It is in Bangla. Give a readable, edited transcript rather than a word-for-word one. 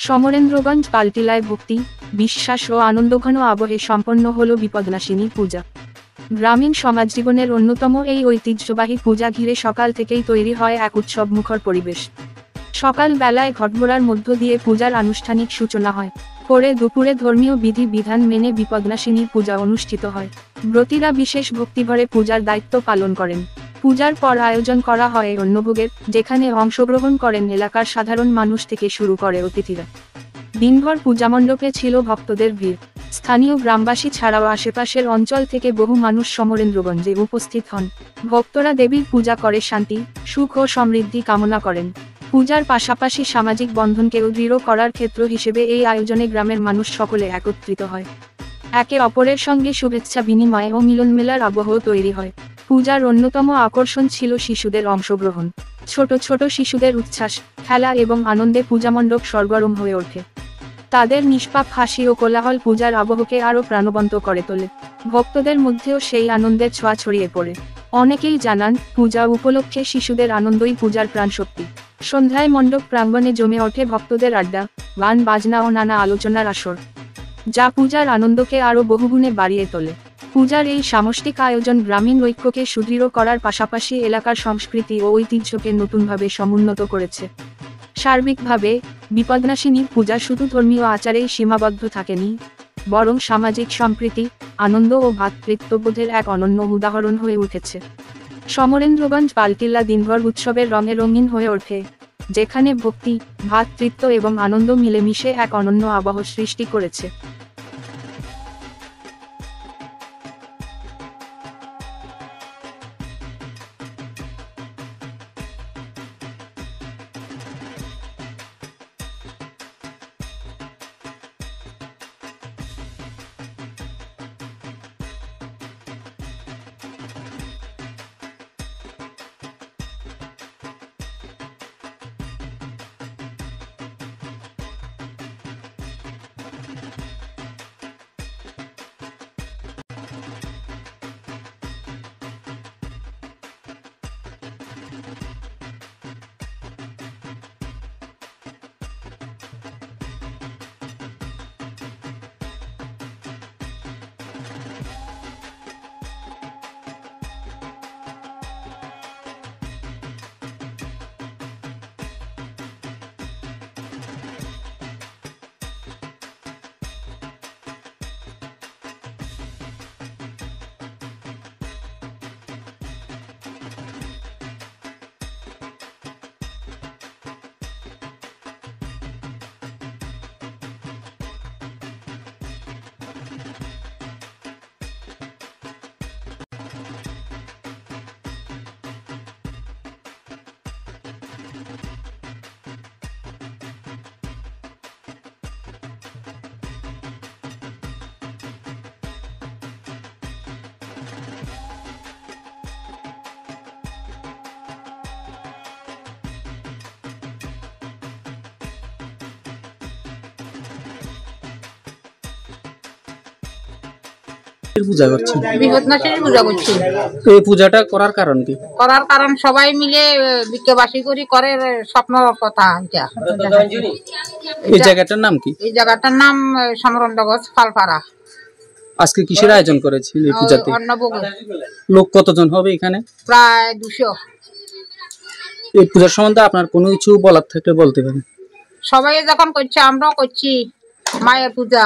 সমরেন্দ্রগঞ্জ পালটিলায় ভক্তি, বিশ্বাস ও আনন্দঘন আবহে সম্পন্ন হল বিপদনাশিনী পূজা। গ্রামীণ সমাজজীবনের অন্যতম এই ঐতিহ্যবাহী পূজা ঘিরে সকাল থেকেই তৈরি হয় এক উৎসবমুখর পরিবেশ। সকাল বেলায় ঘটঘোড়ার মধ্য দিয়ে পূজার আনুষ্ঠানিক সূচনা হয়। পরে দুপুরে ধর্মীয় বিধি বিধান মেনে বিপদনাশিনীর পূজা অনুষ্ঠিত হয়। ব্রতীরা বিশেষ ভক্তিভরে পূজার দায়িত্ব পালন করেন। পূজার পর আয়োজন করা হয় অন্নভোগের, যেখানে অংশগ্রহণ করেন এলাকার সাধারণ মানুষ থেকে শুরু করে অতিথিরা। দিনভর পূজামণ্ডপে ছিল ভক্তদের ভিড়। স্থানীয় গ্রামবাসী ছাড়াও আশেপাশের অঞ্চল থেকে বহু মানুষ সমরেন্দ্রগঞ্জে উপস্থিত হন। ভক্তরা দেবীর পূজা করে শান্তি, সুখ ও সমৃদ্ধি কামনা করেন। পূজার পাশাপাশি সামাজিক বন্ধনকেও দৃঢ় করার ক্ষেত্র হিসেবে এই আয়োজনে গ্রামের মানুষ সকলে একত্রিত হয়। একে অপরের সঙ্গে শুভেচ্ছা বিনিময় ও মিলনমেলার আবহ তৈরি হয়। পূজার অন্যতম আকর্ষণ ছিল শিশুদের অংশগ্রহণ। ছোট ছোট শিশুদের উচ্ছ্বাস, খেলা এবং আনন্দে পূজামণ্ডপ সরগরম হয়ে ওঠে। তাদের নিষ্পাপ হাসি ও কোলাহল পূজার আবহকে আরও প্রাণবন্ত করে তোলে। ভক্তদের মধ্যেও সেই আনন্দের ছোঁয়া ছড়িয়ে পড়ে। অনেকেই জানান, পূজা উপলক্ষে শিশুদের আনন্দই পূজার প্রাণশক্তি। সন্ধ্যায় মণ্ডপ প্রাঙ্গণে জমে ওঠে ভক্তদের আড্ডা, গান বাজনা ও নানা আলোচনার আসর, যা পূজার আনন্দকে আরও বহুগুণে বাড়িয়ে তোলে। পূজার এই সামষ্টিক আয়োজন গ্রামীণ ঐক্যকে সুদৃঢ় করার পাশাপাশি এলাকার সংস্কৃতি ও ঐতিহ্যকে নতুনভাবে সমুন্নত করেছে। সার্বিকভাবে, বিপদনাশিনীর পূজা শুধু ধর্মীয় আচারেই সীমাবদ্ধ থাকেনি, বরং সামাজিক সম্প্রীতি, আনন্দ ও ভ্রাতৃত্ববোধের এক অনন্য উদাহরণ হয়ে উঠেছে। সমরেন্দ্রগঞ্জ পালটিলা দিনভর উৎসবের রঙে রঙিন হয়ে ওঠে, যেখানে ভক্তি, ভ্রাতৃত্ব এবং আনন্দ মিলেমিশে এক অনন্য আবহ সৃষ্টি করেছে। পূজা করছেন? বিপদনাশিনী পূজা করছি। এই পূজাটা করার কারণ কি? করার কারণ সবাই মিলে বিশ্ববাসী করি করে স্বপ্ন কথা। এই জায়গাটার নাম কি? এই জায়গাটার নাম সমরেন্দ্রগঞ্জ পালপাড়া। আজকে কিসের আয়োজন করেছেন এই পূজাতে? অন্নভোগের। লোক কতজন হবে এখানে? প্রায় 200। এই পূজার সম্বন্ধে আপনার কোনো কিছু বলার থাকলে বলতে পারেন। সবাই যখন করছে আমরাও করছি। মায়ের পূজা,